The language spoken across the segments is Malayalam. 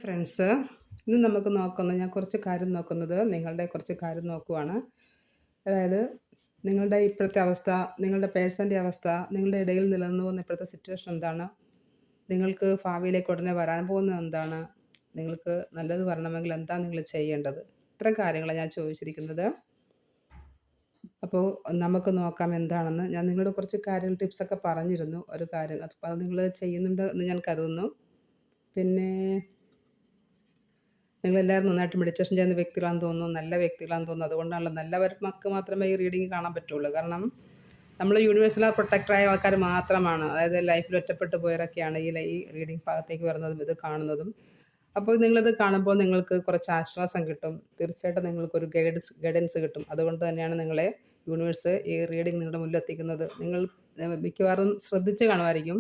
ഫ്രണ്ട്സ്, ഇന്ന് നമുക്ക് ഞാൻ കുറച്ച് കാര്യം നോക്കുന്നത് നിങ്ങളുടെ കുറച്ച് കാര്യം നോക്കുവാണ്. അതായത് നിങ്ങളുടെ ഇപ്പോഴത്തെ അവസ്ഥ, നിങ്ങളുടെ പേഴ്സൻ്റെ അവസ്ഥ, നിങ്ങളുടെ ഇടയിൽ നിലനിന്ന് പോകുന്ന ഇപ്പോഴത്തെ സിറ്റുവേഷൻ എന്താണ്, നിങ്ങൾക്ക് ഭാവിയിലേക്ക് ഉടനെ വരാൻ പോകുന്നത് എന്താണ്, നിങ്ങൾക്ക് നല്ലത് വരണമെങ്കിൽ എന്താണ് നിങ്ങൾ ചെയ്യേണ്ടത്, ഇത്തരം കാര്യങ്ങളാണ് ഞാൻ ചോദിച്ചിരിക്കുന്നത്. അപ്പോൾ നമുക്ക് നോക്കാം എന്താണെന്ന്. ഞാൻ നിങ്ങളോട് കുറച്ച് കാര്യങ്ങൾ ടിപ്സൊക്കെ പറഞ്ഞിരുന്നു. ഒരു കാര്യം അത് നിങ്ങൾ ചെയ്യുന്നുണ്ട് എന്ന് ഞാൻ കരുതുന്നു. പിന്നെ നിങ്ങളെല്ലാവരും നന്നായിട്ട് മെഡിറ്റേഷൻ ചെയ്യുന്ന വ്യക്തികളാണെന്ന് തോന്നുന്നു, നല്ല വ്യക്തികളാണെന്ന് തോന്നുന്നു. അതുകൊണ്ടാണല്ലോ നല്ലവർക്ക് മാത്രമേ ഈ റീഡിങ് കാണാൻ പറ്റുള്ളൂ. കാരണം നമ്മൾ യൂണിവേഴ്സൽ പ്രൊട്ടക്ടറായ ആൾക്കാർ മാത്രമാണ്, അതായത് ലൈഫിൽ ഒറ്റപ്പെട്ട് പോയവരൊക്കെയാണ് ഈ റീഡിങ് ഭാഗത്തേക്ക് വരുന്നതും ഇത് കാണുന്നതും. അപ്പോൾ നിങ്ങളിത് കാണുമ്പോൾ നിങ്ങൾക്ക് കുറച്ച് ആശ്വാസം കിട്ടും. തീർച്ചയായിട്ടും നിങ്ങൾക്കൊരു ഗൈഡൻസ് കിട്ടും. അതുകൊണ്ട് തന്നെയാണ് നിങ്ങളെ യൂണിവേഴ്സ് ഈ റീഡിങ് നിങ്ങളുടെ മുന്നിലെത്തിക്കുന്നത്. നിങ്ങൾ മിക്കവാറും ശ്രദ്ധിച്ച് കാണുമായിരിക്കും.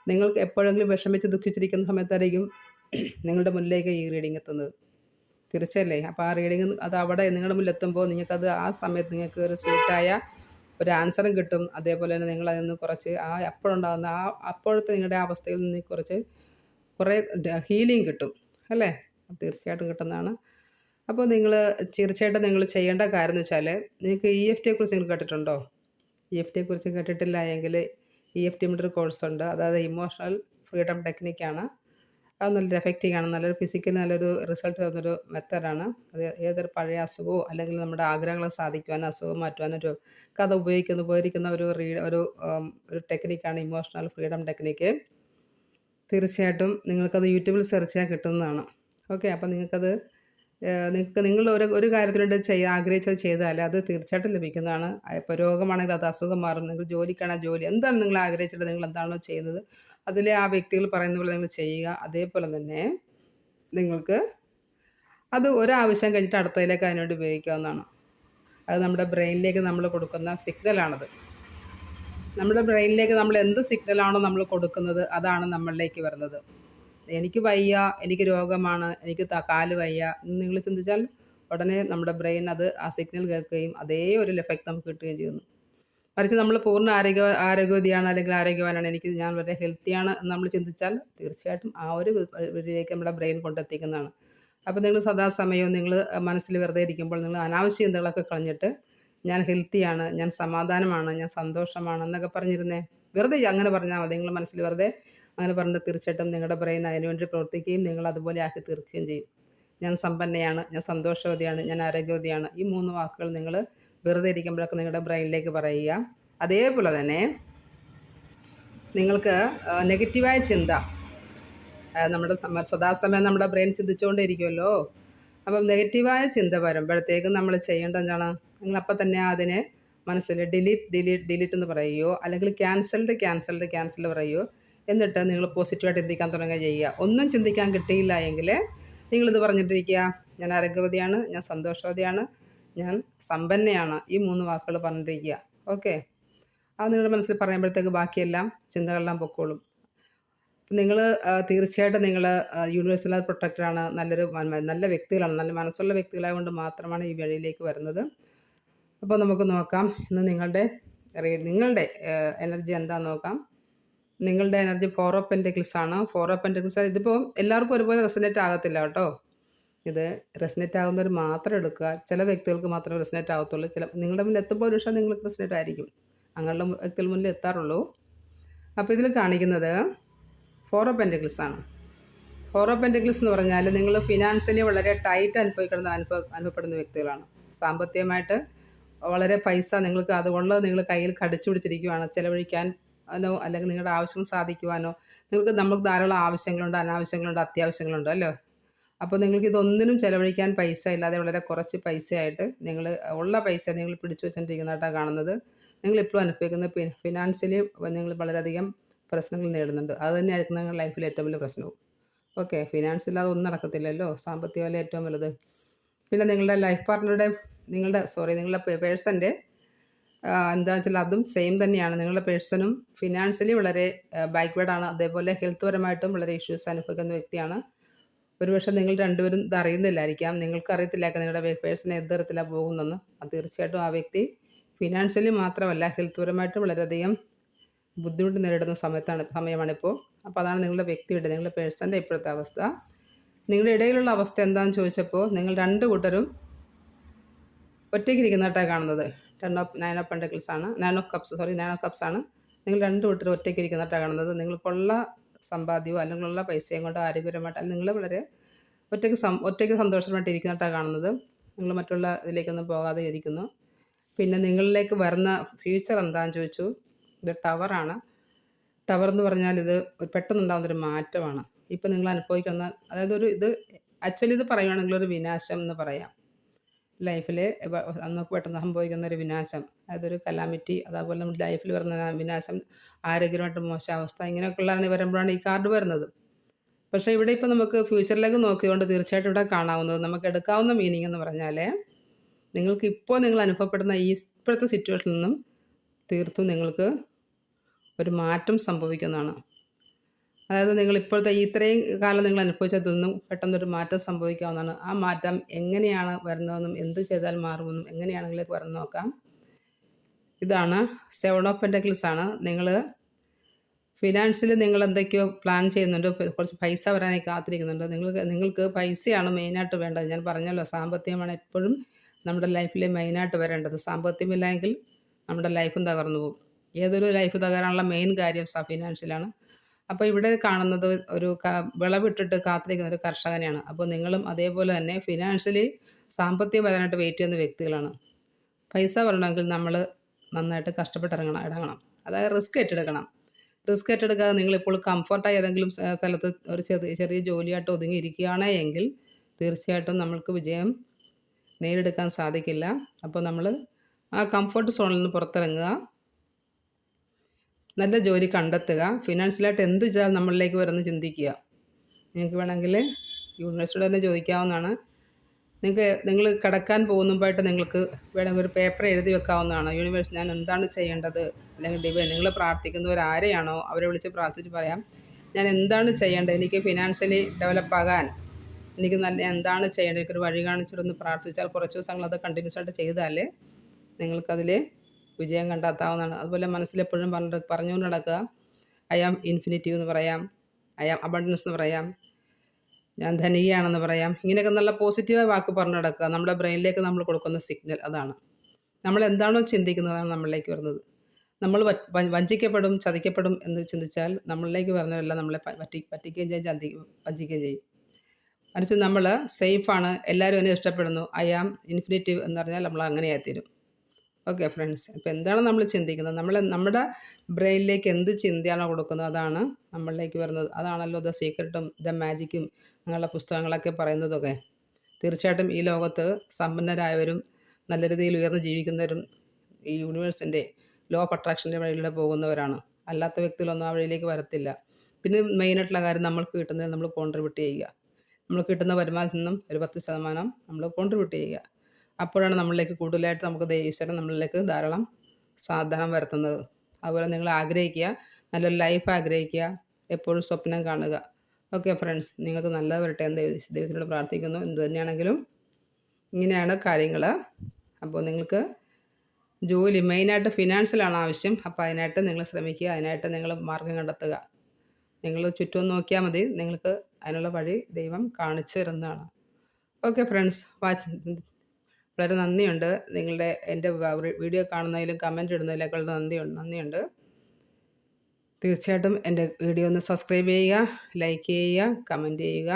നിങ്ങൾക്ക് എപ്പോഴെങ്കിലും വിഷമിച്ച് ദുഃഖിച്ചിരിക്കുന്ന സമയത്തായിരിക്കും നിങ്ങളുടെ മുന്നിലേക്ക് ഈ റീഡിങ് എത്തുന്നത്. തീർച്ചയല്ലേ? അപ്പോൾ ആ റീഡിങ് അത് അവിടെ നിങ്ങളുടെ മുന്നിലെത്തുമ്പോൾ നിങ്ങൾക്കത് ആ സമയത്ത് നിങ്ങൾക്ക് ഒരു സ്യൂട്ടായ ഒരു ആൻസറും കിട്ടും. അതേപോലെ തന്നെ നിങ്ങളതിൽ നിന്ന് കുറച്ച് അപ്പോഴുണ്ടാകുന്ന അപ്പോഴത്തെ നിങ്ങളുടെ അവസ്ഥയിൽ നിന്ന് കുറേ ഹീലിംഗ് കിട്ടും അല്ലേ? തീർച്ചയായിട്ടും കിട്ടുന്നതാണ്. അപ്പോൾ തീർച്ചയായിട്ടും നിങ്ങൾ ചെയ്യേണ്ട കാര്യം എന്ന് വെച്ചാൽ, നിങ്ങൾക്ക് EFT കുറിച്ച് നിങ്ങൾ കേട്ടിട്ടുണ്ടോ? EFT കുറിച്ച് കേട്ടിട്ടില്ല എങ്കിൽ EFT ഒരു കോഴ്സുണ്ട്. അതായത് ഇമോഷണൽ ഫ്രീഡം ടെക്നിക്കാണ്. അത് നല്ലൊരു എഫക്റ്റീവ് ആണ്. നല്ലൊരു ഫിസിക്കലി നല്ലൊരു റിസൾട്ട് തരുന്നൊരു മെത്തേഡാണ്. അത് ഏതൊരു പഴയ അസുഖമോ അല്ലെങ്കിൽ നമ്മുടെ ആഗ്രഹങ്ങൾ സാധിക്കുവാനോ അസുഖം മാറ്റുവാനോ അത് ഉപകരിക്കുന്ന ഒരു ടെക്നിക്കാണ് ഇമോഷണൽ ഫ്രീഡം ടെക്നിക്ക്. തീർച്ചയായിട്ടും നിങ്ങൾക്കത് യൂട്യൂബിൽ സെർച്ച് ചെയ്യാൻ കിട്ടുന്നതാണ്. ഓക്കെ, അപ്പോൾ നിങ്ങൾ ഒരു കാര്യത്തിലൂടെ ആഗ്രഹിച്ചത് ചെയ്താൽ അത് തീർച്ചയായിട്ടും ലഭിക്കുന്നതാണ്. ഇപ്പോൾ രോഗമാണെങ്കിൽ അത് അസുഖം മാറും. നിങ്ങൾ ജോലിക്കാണെങ്കിൽ ജോലി, എന്താണ് നിങ്ങൾ ആഗ്രഹിച്ചിട്ട് നിങ്ങൾ എന്താണോ ചെയ്യുന്നത് അതിലെ ആ വ്യക്തികൾ പറയുന്ന പോലെ നിങ്ങൾ ചെയ്യുക. അതേപോലെ തന്നെ നിങ്ങൾക്ക് അത് ഒരാവശ്യം കഴിഞ്ഞിട്ട് അടുത്തതിലേക്ക് അതിനുവേണ്ടി ഉപയോഗിക്കാവുന്നതാണ്. അത് നമ്മുടെ ബ്രെയിനിലേക്ക് നമ്മൾ കൊടുക്കുന്ന സിഗ്നലാണത്. നമ്മുടെ ബ്രെയിനിലേക്ക് നമ്മൾ എന്ത് സിഗ്നലാണോ നമ്മൾ കൊടുക്കുന്നത് അതാണ് നമ്മളിലേക്ക് വരുന്നത്. എനിക്ക് വയ്യ, എനിക്ക് രോഗമാണ്, എനിക്ക് കാല് വയ്യ എന്ന് നിങ്ങൾ ചിന്തിച്ചാൽ ഉടനെ നമ്മുടെ ബ്രെയിൻ ആ സിഗ്നൽ കേൾക്കുകയും അതേ ഒരു എഫക്റ്റ് നമുക്ക് കിട്ടുകയും ചെയ്യുന്നു. മറിച്ച് നമ്മൾ പൂർണ്ണ ആരോഗ്യവതിയാണ് അല്ലെങ്കിൽ ആരോഗ്യവാനാണ്, ഞാൻ വളരെ ഹെൽത്തിയാണ് എന്ന് നമ്മൾ ചിന്തിച്ചാൽ തീർച്ചയായിട്ടും ആ ഒരു ഇതിലേക്ക് നമ്മുടെ ബ്രെയിൻ കൊണ്ടെത്തിക്കുന്നതാണ്. അപ്പോൾ നിങ്ങൾ സദാസമയവും നിങ്ങൾ മനസ്സിൽ വെറുതെ ഇരിക്കുമ്പോൾ നിങ്ങൾ അനാവശ്യ ചിന്തകളൊക്കെ കളഞ്ഞിട്ട് ഞാൻ ഹെൽത്തിയാണ്, ഞാൻ സമാധാനമാണ്, ഞാൻ സന്തോഷമാണ് എന്നൊക്കെ പറഞ്ഞിരുന്നേ. വെറുതെ അങ്ങനെ പറഞ്ഞാൽ മതി. നിങ്ങൾ മനസ്സിൽ വെറുതെ അങ്ങനെ പറഞ്ഞിട്ട് തീർച്ചയായിട്ടും നിങ്ങളുടെ ബ്രെയിൻ അതിനുവേണ്ടി പ്രവർത്തിക്കുകയും നിങ്ങൾ അതുപോലെ ആക്കി തീർക്കുകയും ചെയ്യും. ഞാൻ സമ്പന്നയാണ്, ഞാൻ സന്തോഷവതിയാണ്, ഞാൻ ആരോഗ്യവതിയാണ്. ഈ 3 വാക്കുകൾ നിങ്ങൾ വെറുതെ ഇരിക്കുമ്പോഴൊക്കെ നിങ്ങളുടെ ബ്രെയിനിലേക്ക് പറയുക. അതേപോലെ തന്നെ നിങ്ങൾക്ക് നെഗറ്റീവായ ചിന്ത, നമ്മുടെ സദാസമയം നമ്മുടെ ബ്രെയിൻ ചിന്തിച്ചുകൊണ്ടേ അപ്പം നെഗറ്റീവായ ചിന്ത വരുമ്പോഴത്തേക്കും നമ്മൾ ചെയ്യേണ്ടത് എന്താണ്? നിങ്ങളപ്പം തന്നെ അതിനെ മനസ്സിൽ ഡിലീറ്റ് എന്ന് പറയുകയോ അല്ലെങ്കിൽ ക്യാൻസൽഡ് പറയുകയോ, എന്നിട്ട് നിങ്ങൾ പോസിറ്റീവായിട്ട് ചിന്തിക്കാൻ തുടങ്ങുക ചെയ്യുക. ഒന്നും ചിന്തിക്കാൻ കിട്ടിയില്ല എങ്കിൽ നിങ്ങളിത് പറഞ്ഞിട്ടിരിക്കുക, ഞാൻ ആരോഗ്യവതിയാണ്, ഞാൻ സന്തോഷവതിയാണ്, ഞാൻ സമ്പന്നയാണ്. ഈ 3 വാക്കുകൾ പറഞ്ഞിരിക്കുക. ഓക്കെ, അത് നിങ്ങളുടെ മനസ്സിൽ പറയുമ്പോഴത്തേക്ക് ബാക്കിയെല്ലാം ചിന്തകളെല്ലാം പൊക്കോളും. തീർച്ചയായിട്ടും നിങ്ങൾ യൂണിവേഴ്സൽ പ്രൊട്ടക്ടറാണ്, നല്ല വ്യക്തികളാണ്, നല്ല മനസ്സുള്ള വ്യക്തികളായതുകൊണ്ട് മാത്രമാണ് ഈ വഴിയിലേക്ക് വരുന്നത്. അപ്പോൾ നമുക്ക് നോക്കാം ഇന്ന് നിങ്ങളുടെ എനർജി എന്താണെന്ന് നോക്കാം. നിങ്ങളുടെ എനർജി 4 ഓഫ് പെൻറ്റക്കിൾസ് ആണ്. 4 ഓഫ് പെൻറ്റക്കിൾസ് ഇതിപ്പോൾ എല്ലാവർക്കും ഒരുപോലെ റെസനേറ്റ് ആകത്തില്ല കേട്ടോ. ഇത് റെസനേറ്റ് ആകുന്നവർ മാത്രം എടുക്കുക. ചില വ്യക്തികൾക്ക് മാത്രമേ റെസനേറ്റ് ആകത്തുള്ളൂ. നിങ്ങളുടെ മുന്നിൽ എത്തുമ്പോൾ ഒരു പക്ഷേ നിങ്ങൾക്ക് റെസനേറ്റ് ആയിരിക്കും, അങ്ങനെയുള്ള വ്യക്തികൾ മുന്നിൽ എത്താറുള്ളൂ. അപ്പോൾ ഇതിൽ കാണിക്കുന്നത് 4 ഓഫ് പെൻറ്റക്കിൾസ് ആണ്. 4 ഓഫ് പെൻറ്റക്കിൾസ് എന്ന് പറഞ്ഞാൽ നിങ്ങൾ ഫിനാൻഷ്യലി വളരെ ടൈറ്റ് അനുഭവപ്പെടുന്ന വ്യക്തികളാണ്. സാമ്പത്തികമായിട്ട് വളരെ പൈസ നിങ്ങൾക്ക് അതുകൊണ്ട് നിങ്ങൾ കയ്യിൽ കടിച്ചു പിടിച്ചിരിക്കുകയാണ്. ചിലവഴിക്കാനോ അല്ലെങ്കിൽ നിങ്ങളുടെ ആവശ്യങ്ങൾ സാധിക്കുവാനോ നമുക്ക് ധാരാളം ആവശ്യങ്ങളുണ്ട്, അനാവശ്യങ്ങളുണ്ട്, അത്യാവശ്യങ്ങളുണ്ട് അല്ലോ. അപ്പോൾ നിങ്ങൾക്ക് ഇതൊന്നിനും ചിലവഴിക്കാൻ പൈസ ഇല്ലാതെ വളരെ കുറച്ച് പൈസയായിട്ട് ഉള്ള പൈസ നിങ്ങൾ പിടിച്ചു വെച്ചുകൊണ്ടിരിക്കുന്നതായിട്ടാണ് കാണുന്നത്. നിങ്ങളിപ്പോഴും അനുഭവിക്കുന്ന ഫിനാൻഷ്യലി നിങ്ങൾ വളരെയധികം പ്രശ്നങ്ങൾ നേടുന്നുണ്ട്. അത് തന്നെയായിരിക്കും നിങ്ങളുടെ ലൈഫിലെ ഏറ്റവും വലിയ പ്രശ്നവും. ഓക്കെ, ഫിനാൻസ് ഇല്ലാതെ ഒന്നും നടക്കത്തില്ലല്ലോ, സാമ്പത്തികമല്ലേ ഏറ്റവും വലുത്. പിന്നെ നിങ്ങളുടെ ലൈഫ് പാർട്ട്ണറുടെ നിങ്ങളുടെ പേഴ്സൻ്റെ എന്താണെന്ന് വെച്ചാൽ അതും സെയിം തന്നെയാണ്. നിങ്ങളുടെ പേഴ്സണും ഫിനാൻഷ്യലി വളരെ ബാക്ക്വേർഡാണ്. അതേപോലെ ഹെൽത്ത് പരമായിട്ടും വളരെ ഇഷ്യൂസ് അനുഭവിക്കുന്ന വ്യക്തിയാണ്. ഒരുപക്ഷെ നിങ്ങൾ രണ്ടുപേരും ഇത് അറിയുന്നില്ലായിരിക്കാം. നിങ്ങൾക്ക് അറിയത്തില്ലായിരിക്കും നിങ്ങളുടെ പേഴ്സൺ ഏത് തരത്തിലാണ് പോകുന്നതെന്ന്. അത് തീർച്ചയായിട്ടും ആ വ്യക്തി ഫിനാൻഷ്യലി മാത്രമല്ല ഹെൽത്ത് പരമായിട്ടും വളരെയധികം ബുദ്ധിമുട്ട് നേരിടുന്ന സമയമാണിപ്പോൾ. അപ്പോൾ അതാണ് നിങ്ങളുടെ വ്യക്തിയുടെ, നിങ്ങളുടെ പേഴ്സൻ്റെ ഇപ്പോഴത്തെ അവസ്ഥ. നിങ്ങളുടെ ഇടയിലുള്ള അവസ്ഥ എന്താണെന്ന് ചോദിച്ചപ്പോൾ നിങ്ങൾ രണ്ട് കൂട്ടരും ഒറ്റയ്ക്കിരിക്കുന്നതായിട്ടാണ് കാണുന്നത്. 9 ഓഫ് പെൻറ്റക്കിൾസ് ആണ്, 9 ഓഫ് കപ്സ് ആണ്. നിങ്ങൾ രണ്ട് കൂട്ടരും ഒറ്റയ്ക്കിരിക്കുന്നതായിട്ടാണ് കാണുന്നത്. നിങ്ങൾക്കുള്ള സമ്പാദ്യമോ അല്ലെങ്കിൽ ഉള്ള പൈസയും കൊണ്ട് ആരോഗ്യപരമായിട്ട് അല്ലെങ്കിൽ നിങ്ങൾ വളരെ ഒറ്റയ്ക്ക് സന്തോഷമായിട്ട് ഇരിക്കുന്നതായിട്ടാണ് കാണുന്നത്. നിങ്ങൾ മറ്റുള്ള ഇതിലേക്കൊന്നും പോകാതെ ഇരിക്കുന്നു. പിന്നെ നിങ്ങളിലേക്ക് വരുന്ന ഫ്യൂച്ചർ എന്താണെന്ന് ചോദിച്ചു. ഇത് ടവറാണ്. ടവർ എന്ന് പറഞ്ഞാൽ ഇത് പെട്ടെന്നുണ്ടാകുന്നൊരു മാറ്റമാണ്. ഇപ്പം നിങ്ങൾ അനുഭവിക്കുന്ന അതായത് ഇത് ആക്ച്വലി ഇത് പറയുകയാണെങ്കിൽ ഒരു വിനാശം എന്ന് പറയാം. ലൈഫിൽ നമുക്ക് പെട്ടെന്ന് സംഭവിക്കുന്ന ഒരു വിനാശം, അതൊരു കലാമിറ്റി, അതേപോലെ നമ്മുടെ ലൈഫിൽ വരുന്ന വിനാശം, ആരോഗ്യമായിട്ട് മോശം അവസ്ഥ, ഇങ്ങനെയൊക്കെയുള്ളതാണ് വരുമ്പോഴാണ് ഈ കാർഡ് വരുന്നത്. പക്ഷേ ഇവിടെ ഇപ്പോൾ നമുക്ക് ഫ്യൂച്ചറിലേക്ക് നോക്കിക്കൊണ്ട് തീർച്ചയായിട്ടും ഇവിടെ കാണാവുന്നത് നമുക്ക് എടുക്കാവുന്ന മീനിങ് എന്ന് പറഞ്ഞാൽ നിങ്ങൾക്ക് ഇപ്പോൾ നിങ്ങൾ അനുഭവപ്പെടുന്ന ഇപ്പോഴത്തെ സിറ്റുവേഷനിൽ നിന്നും തീർത്തും നിങ്ങൾക്ക് ഒരു മാറ്റം സംഭവിക്കുന്നതാണ്. അതായത് നിങ്ങൾ ഇപ്പോഴത്തെ ഇത്രയും കാലം നിങ്ങൾ അനുഭവിച്ചതിൽ നിന്നും പെട്ടെന്നൊരു മാറ്റം സംഭവിക്കാവുന്നതാണ്. ആ മാറ്റം എങ്ങനെയാണ് വരുന്നതെന്നും എന്ത് ചെയ്താൽ മാറുമെന്നും എങ്ങനെയാണെങ്കിലേക്ക് വരുന്ന നോക്കാം. ഇതാണ് 7 ഓഫ് പെൻറ്റക്കിൾസ് ആണ്. നിങ്ങൾ ഫിനാൻസിൽ നിങ്ങൾ എന്തൊക്കെയോ പ്ലാൻ ചെയ്യുന്നുണ്ട്, കുറച്ച് പൈസ വരാനായി കാത്തിരിക്കുന്നുണ്ട്. നിങ്ങൾക്ക് പൈസയാണ് മെയിനായിട്ട് വേണ്ടത്. ഞാൻ പറഞ്ഞല്ലോ, സാമ്പത്തികമാണ് എപ്പോഴും നമ്മുടെ ലൈഫിൽ മെയിനായിട്ട് വരേണ്ടത്. സാമ്പത്തികമില്ലെങ്കിൽ നമ്മുടെ ലൈഫും തകർന്നു പോകും. ഏതൊരു ലൈഫ് തകരാനുള്ള മെയിൻ കാര്യം ഫിനാൻഷ്യലാണ്. അപ്പോൾ ഇവിടെ കാണുന്നത് ഒരു വിളവിട്ടിട്ട് കാത്തിരിക്കുന്ന ഒരു കർഷകനെയാണ്. അപ്പോൾ നിങ്ങളും അതേപോലെ തന്നെ ഫിനാൻഷ്യലി സാമ്പത്തികം വരാനായിട്ട് വെയിറ്റ് ചെയ്യുന്ന വ്യക്തികളാണ്. പൈസ വരണമെങ്കിൽ നമ്മൾ നന്നായിട്ട് ഇറങ്ങണം. അതായത് റിസ്ക് ഏറ്റെടുക്കാതെ നിങ്ങളിപ്പോൾ കംഫർട്ടായി ഏതെങ്കിലും സ്ഥലത്ത് ഒരു ചെറിയ ജോലിയായിട്ട് ഒതുങ്ങിയിരിക്കുകയാണ് എങ്കിൽ തീർച്ചയായിട്ടും നമ്മൾക്ക് വിജയം നേടിയെടുക്കാൻ സാധിക്കില്ല. അപ്പോൾ നമ്മൾ ആ കംഫർട്ട് സോണിൽ നിന്ന് പുറത്തിറങ്ങുക, നല്ല ജോലി കണ്ടെത്തുക, ഫിനാൻഷ്യലായിട്ട് എന്ത് ചെയ്താൽ നമ്മളിലേക്ക് വരുമെന്ന് ചിന്തിക്കുക. നിങ്ങൾക്ക് വേണമെങ്കിൽ യൂണിവേഴ്സിറ്റിയോട് തന്നെ ചോദിക്കാവുന്നതാണ്. നിങ്ങൾ കിടക്കാൻ പോകുമ്പോഴായിട്ട് നിങ്ങൾക്ക് വേണമെങ്കിൽ ഒരു പേപ്പർ എഴുതി വെക്കാവുന്നതാണ്. യൂണിവേഴ്സ് ഞാൻ എന്താണ് ചെയ്യേണ്ടത്, അല്ലെങ്കിൽ ഡിവൈൻ നിങ്ങൾ പ്രാർത്ഥിക്കുന്നവരാരെയാണോ അവരെ വിളിച്ച് പ്രാർത്ഥിച്ച് പറയാം, ഞാൻ എന്താണ് ചെയ്യേണ്ടത്, എനിക്ക് ഫിനാൻഷ്യലി ഡെവലപ്പാകാൻ എനിക്ക് എന്താണ് ചെയ്യേണ്ടത്, എനിക്കൊരു വഴി കാണിച്ചിട്ടൊന്ന് പ്രാർത്ഥിച്ചാൽ കുറച്ച് ദിവസങ്ങൾ അത് കണ്ടിന്യൂസ് ആയിട്ട് ചെയ്താൽ നിങ്ങൾക്കതിൽ വിജയം കണ്ടെത്താവുന്നതാണ്. അതുപോലെ മനസ്സിലെപ്പോഴും പറഞ്ഞുകൊണ്ട് നടക്കുക, ഐ ആം ഇൻഫിനിറ്റീവ് എന്ന് പറയാം, ഐ ആം അബണ്ടൻസ് എന്ന് പറയാം, ഞാൻ ധനികയാണെന്ന് പറയാം. ഇങ്ങനെയൊക്കെ നല്ല പോസിറ്റീവായ വാക്ക് പറഞ്ഞു നടക്കുക. നമ്മുടെ ബ്രെയിനിലേക്ക് നമ്മൾ കൊടുക്കുന്ന സിഗ്നൽ അതാണ്. നമ്മൾ എന്താണോ ചിന്തിക്കുന്നതാണ് നമ്മളിലേക്ക് വരുന്നത്. നമ്മൾ വഞ്ചിക്കപ്പെടും, ചതിക്കപ്പെടും എന്ന് ചിന്തിച്ചാൽ നമ്മളിലേക്ക് വരുന്നതെല്ലാം നമ്മളെ പറ്റിക്കുകയും ചെയ്യും, വഞ്ചിക്കുകയും ചെയ്യും. മറിച്ച് നമ്മൾ സേഫാണ്, എല്ലാവരും എന്നെ ഇഷ്ടപ്പെടുന്നു, ഐ ആം ഇൻഫിനിറ്റീവ് എന്ന് പറഞ്ഞാൽ നമ്മൾ അങ്ങനെയായിത്തീരും. ഓക്കെ ഫ്രണ്ട്സ്, ഇപ്പോൾ എന്താണ് നമ്മൾ ചിന്തിക്കുന്നത്, നമ്മുടെ ബ്രെയിനിലേക്ക് എന്ത് ചിന്തയാണോ കൊടുക്കുന്നത് അതാണ് നമ്മളിലേക്ക് വരുന്നത്. അതാണല്ലോ ദ സീക്രട്ടും ദ മാജിക്കും അങ്ങനെയുള്ള പുസ്തകങ്ങളൊക്കെ പറയുന്നതൊക്കെ. തീർച്ചയായിട്ടും ഈ ലോകത്ത് സമ്പന്നരായവരും നല്ല രീതിയിൽ ഉയർന്ന് ജീവിക്കുന്നവരും ഈ യൂണിവേഴ്സിൻ്റെ ലോ ഓഫ് അട്രാക്ഷൻ്റെ വഴിയിലൂടെ പോകുന്നവരാണ്. അല്ലാത്ത വ്യക്തികളൊന്നും ആ വഴിയിലേക്ക് വരത്തില്ല. പിന്നെ മെയിനായിട്ടുള്ള കാര്യം നമ്മൾക്ക് കിട്ടുന്നത് നമ്മൾ കോൺട്രിബ്യൂട്ട് ചെയ്യുക. നമ്മൾ കിട്ടുന്ന വരുമാനത്തിൽ നിന്നും ഒരു 10% നമ്മൾ കോൺട്രിബ്യൂട്ട് ചെയ്യുക. അപ്പോഴാണ് നമ്മളിലേക്ക് കൂടുതലായിട്ട് നമുക്ക് ഈശ്വരൻ നമ്മളിലേക്ക് ധാരാളം സാധനം വരുത്തുന്നത്. അതുപോലെ നിങ്ങൾ ആഗ്രഹിക്കുക, നല്ലൊരു ലൈഫ് ആഗ്രഹിക്കുക, എപ്പോഴും സ്വപ്നം കാണുക. ഓക്കെ ഫ്രണ്ട്സ്, നിങ്ങൾക്ക് നല്ലത് വരട്ടെ എന്ന് ദൈവത്തിനോട് പ്രാർത്ഥിക്കുന്നു. എന്ത് തന്നെയാണെങ്കിലും ഇങ്ങനെയാണ് കാര്യങ്ങൾ. അപ്പോൾ നിങ്ങൾക്ക് ജോലി മെയിനായിട്ട് ഫിനാൻഷ്യലാണ് ആവശ്യം. അപ്പോൾ അതിനായിട്ട് നിങ്ങൾ ശ്രമിക്കുക, അതിനായിട്ട് നിങ്ങൾ മാർഗം കണ്ടെത്തുക. നിങ്ങൾ ചുറ്റും നോക്കിയാൽ മതി, നിങ്ങൾക്ക് അതിനുള്ള വഴി ദൈവം കാണിച്ചു തരുന്നതാണ്. ഓക്കെ ഫ്രണ്ട്സ്, വളരെ നന്ദിയുണ്ട്. എൻ്റെ വീഡിയോ കാണുന്നതിലും കമൻറ്റ് ഇടുന്നതിലൊക്കെ നന്ദിയുണ്ട്. തീർച്ചയായിട്ടും എൻ്റെ വീഡിയോ ഒന്ന് സബ്സ്ക്രൈബ് ചെയ്യുക, ലൈക്ക് ചെയ്യുക, കമൻറ്റ് ചെയ്യുക.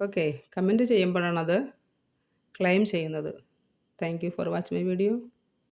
ഓക്കെ, കമൻറ്റ് ചെയ്യുമ്പോഴാണ് അത് ക്ലെയിം ചെയ്യുന്നത്. Thank you for watching my video.